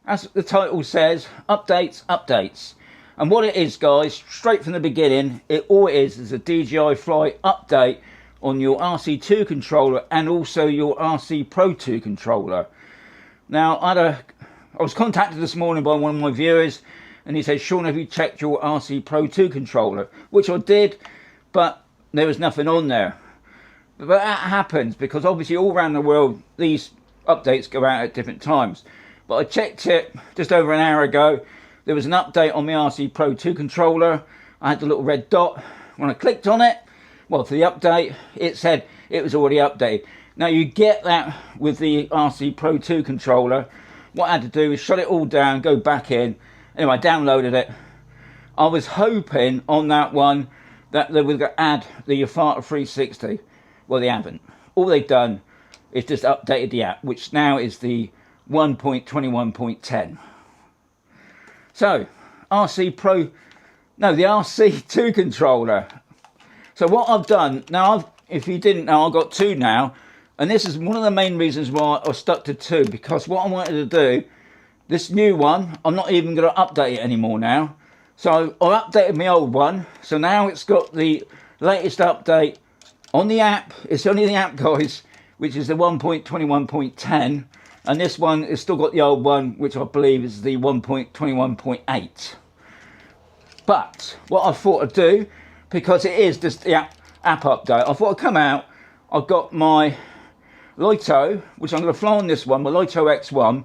as the title says, updates, updates. And what it is, guys, straight from the beginning, all it is a DJI Fly update on your RC2 controller and also your RC Pro 2 controller. Now, I was contacted this morning by one of my viewers, and he said, Shaun, have you checked your RC Pro 2 controller? Which I did, but there was nothing on there. But that happens because obviously all around the world these updates go out at different times. But I checked it just over an hour ago. There was an update on my RC Pro 2 controller. I had the little red dot. When I clicked on it, well, for the update, it said it was already updated. Now you get that with the RC Pro 2 controller. What I had to do is shut it all down, go back in. Anyway, I downloaded it. I was hoping on that one that they would add the Yafata 360. Well, they haven't. All they've done is just updated the app, which now is the 1.21.10. So, the RC2 controller. So what I've done, now if you didn't know, I've got two now. And this is one of the main reasons why I stuck to two, because what I wanted to do, this new one, I'm not even going to update it anymore now. So I updated my old one. So now it's got the latest update on the app. It's only the app, guys, which is the 1.21.10. And this one has still got the old one, which I believe is the 1.21.8. But what I thought I'd do, because it is just the app update, I thought I'd come out. I've got my Lito, which I'm going to fly on this one, my Lito X1.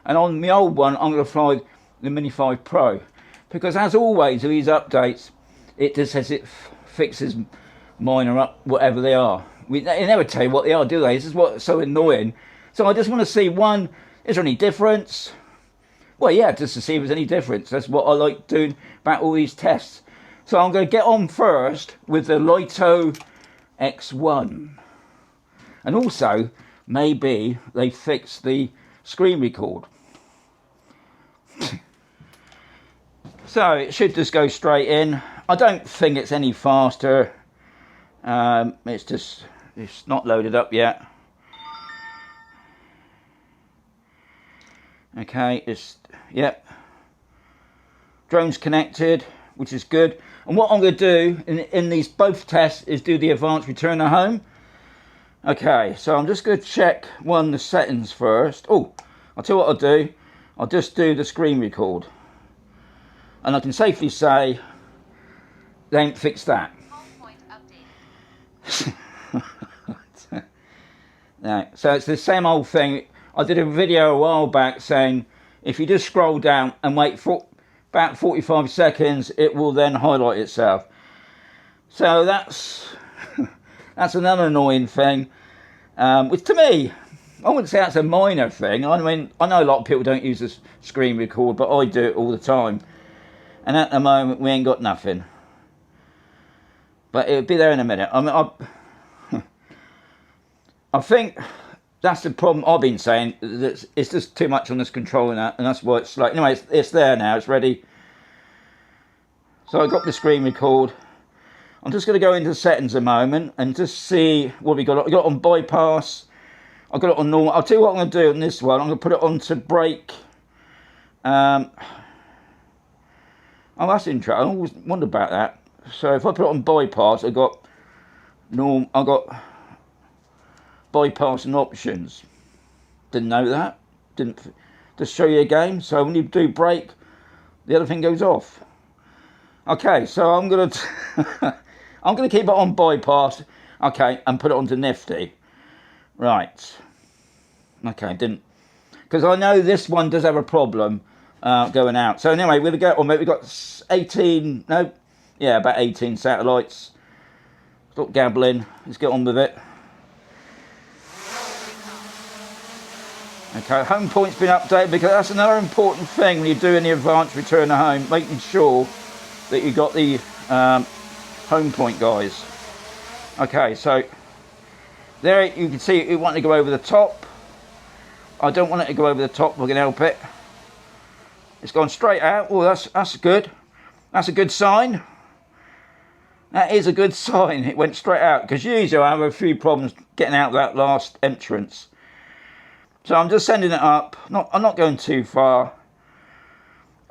And on my old one, I'm going to fly the Mini 5 Pro. Because as always with these updates, it just says it fixes minor up, whatever they are. They never tell you what they are, do they? This is what's so annoying. So I just want to see, one, is there any difference? Well, yeah, just to see if there's any difference. That's what I like doing about all these tests. So I'm going to get on first with the Lito X1. And also, maybe they fix the screen record. So it should just go straight in. I don't think it's any faster. It's not loaded up yet. Okay, yep. Drone's connected, which is good. And what I'm going to do in these both tests is do the advanced return to home. Okay, so I'm just going to check the settings first. Oh, I'll tell you what I'll do. I'll just do the screen record. And I can safely say they ain't fixed that. No, so it's the same old thing. I did a video a while back saying if you just scroll down and wait for about 45 seconds, it will then highlight itself. So that's another annoying thing, which to me, I wouldn't say that's a minor thing. I mean, I know a lot of people don't use this screen record, but I do it all the time. And at the moment, we ain't got nothing. But it'll be there in a minute. I mean, I think that's the problem I've been saying. That it's just too much on this controller now, and that's why it's like. Anyway, it's there now. It's ready. So I got the screen record. I'm just going to go into settings a moment and just see what we got. I got it on bypass. I got it on normal. I'll tell you what I'm going to do on this one. I'm going to put it on to brake. Oh, that's interesting. I always wonder about that. So if I put it on bypass, I got bypass and options. Didn't know that. Didn't just show you again. So when you do brake, the other thing goes off. Okay, so I'm gonna I'm gonna keep it on bypass. Okay, and put it onto nifty. Right. Okay, didn't, because I know this one does have a problem going out. So anyway, we're gonna go on. We've got 18. No, yeah, about 18 satellites. Stop gabbling. Let's get on with it. Okay, home point's been updated, because that's another important thing when you're doing the advanced return to home, making sure that you got the home point, guys. Okay, so there you can see it wanting to go over the top. I don't want it to go over the top if I can help it. It's gone straight out. Oh, that's good. That's a good sign. That is a good sign. It went straight out, because usually I have a few problems getting out of that last entrance. So I'm just sending it up. I'm not going too far.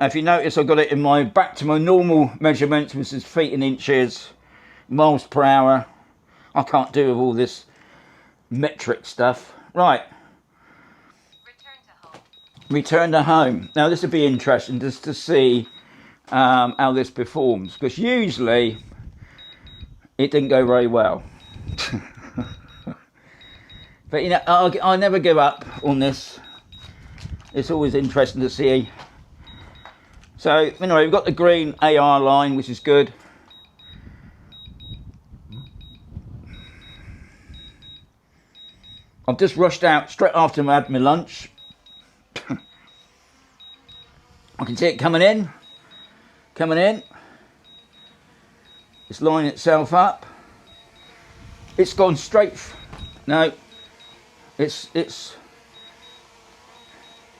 if you notice, I got it in my back to my normal measurements, which is feet and inches, miles per hour. I can't do with all this metric stuff. Right. Return to home. Now this would be interesting just to see how this performs, because usually it didn't go very well. But you know, I never give up on this. It's always interesting to see. So anyway, we've got the green AR line, which is good. I've just rushed out straight after I had my lunch. I can see it coming in. It's lining itself up. It's gone straight. No, it's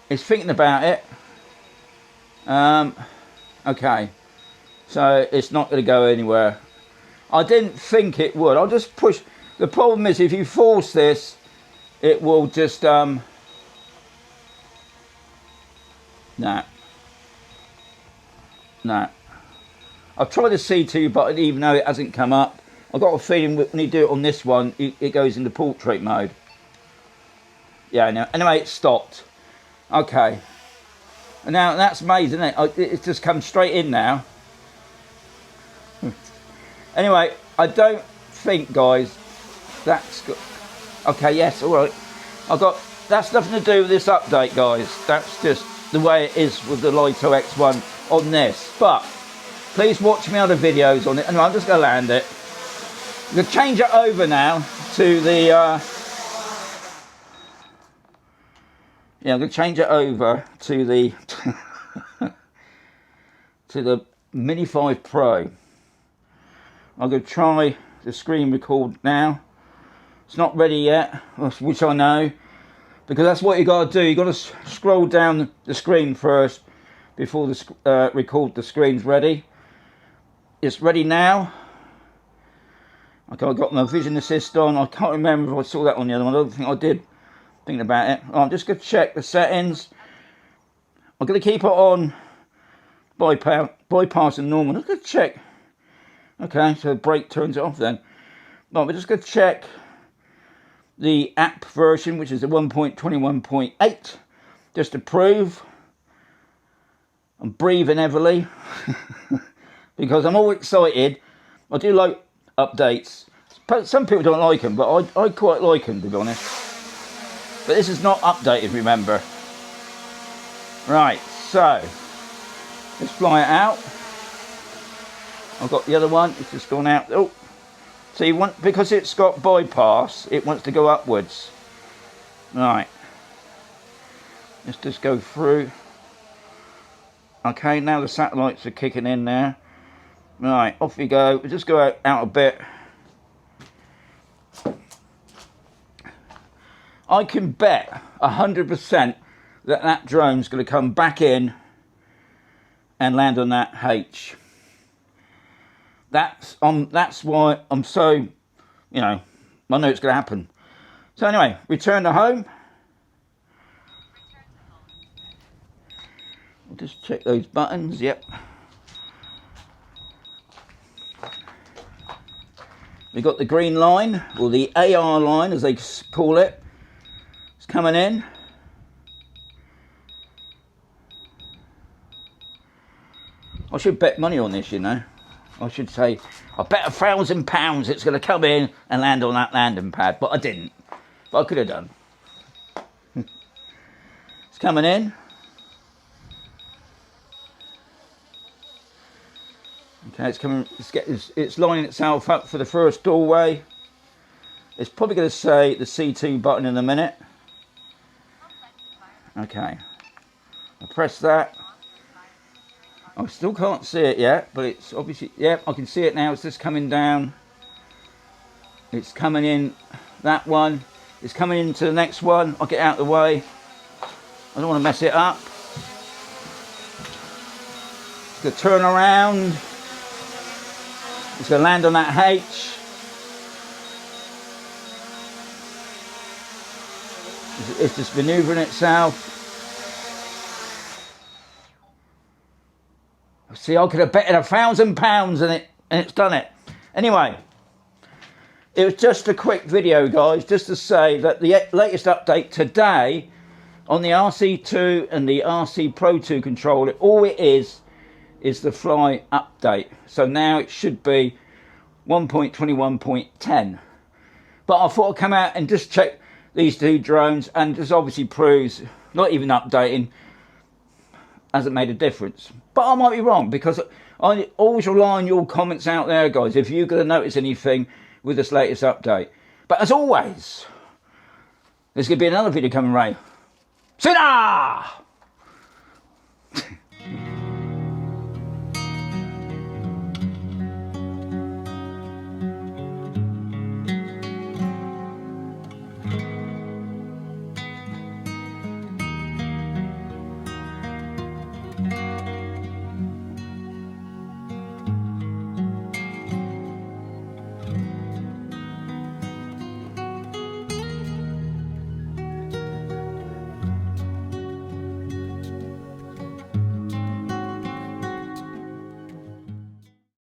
thinking about it. Okay, so it's not going to go anywhere. I didn't think it would. I'll just push. The problem is, if you force this, it will just no. I've tried the C2 button, even though it hasn't come up. I've got a feeling when you do it on this one, it goes into portrait mode. Yeah, no. Anyway, it stopped. Okay. And now that's amazing, isn't it? It's just come straight in now. Anyway, I don't think, guys, that's good. Okay, yes, all right. That's nothing to do with this update, guys. That's just the way it is with the Lito X1 on this. But please watch me other videos on it. And I'm just going to land it. I'm going to change it over now to the I'm going to change it over to the to the Mini 5 Pro. I'm going to try the screen record now. It's not ready yet, which I know, because that's what you got to do. You got to scroll down the screen first before the record the screen's ready. It's ready now. Okay, I got my vision assist on. I can't remember if I saw that on the other one. I don't think I did. Thinking about it. I'm just going to check the settings. I'm going to keep it on bypass and normal. I'm just going to check. Okay, so brake turns it off then. No, we're just going to check the app version, which is the 1.21.8, just to prove. I'm breathing heavily because I'm all excited. I do like updates. Some people don't like them, but I quite like them, to be honest. But this is not updated, remember. Right, so let's fly it out. I've got the other one, it's just gone out. Oh, so you want, because it's got bypass, it wants to go upwards. Right, let's just go through. Okay, now the satellites are kicking in there. Right, off we go. We'll just go out a bit. I can bet 100% that that drone's going to come back in and land on that H. That's why I'm so, you know, I know it's going to happen. So anyway, return to home. I'll just check those buttons. Yep. We've got the green line, or the AR line as they call it. It's coming in. I should bet money on this, you know. I should say, I bet £1,000 it's going to come in and land on that landing pad, but I didn't. But I could have done. It's coming in. Okay, it's coming. It's lining itself up for the first doorway. It's probably going to say the C2 button in a minute. Okay, I press that. I still can't see it yet, but it's obviously, yeah, I can see it now. It's just coming down. It's coming in, that one. It's coming into the next one. I'll get out of the way. I don't want to mess it up. It's going to turn around. It's going to land on that H. It's just maneuvering itself. See, I could have betted £1,000 on it, and it's done it. Anyway, it was just a quick video, guys, just to say that the latest update today on the RC2 and the RC Pro 2 controller, all it is the Fly update. So now it should be 1.21.10. But I thought I'd come out and just check these two drones, and this obviously proves not even updating hasn't made a difference. But I might be wrong, because I always rely on your comments out there, guys, if you're going to notice anything with this latest update. But as always, there's going to be another video coming right. See ya!